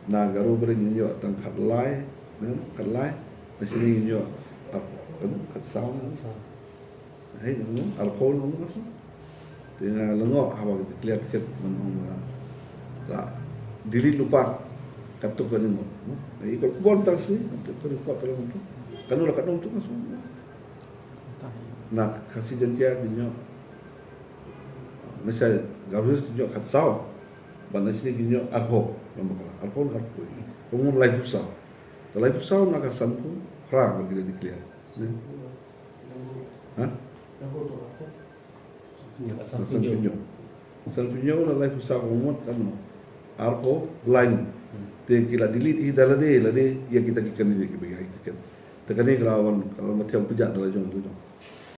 na garu bering nyo tang katlay di sini nyo kat sound hey alcohol no maso tina lengo hawa clear ket manong la dili lupa katuk kan mo ikut bon tang si to ko pero mo kanula kanong to maso na kasi jantia nyo misal garu nyo kat sound banas ni nyo alcohol alcohol kat kung lai pusau lai pusau na kasanku ra bagi dia clear ha San Pinyo na lai pusau umot kan alcohol line te kila delete idalade lade ya kita kikan ni ke bagi kita tekani kalau matiam pejak dalam jong tu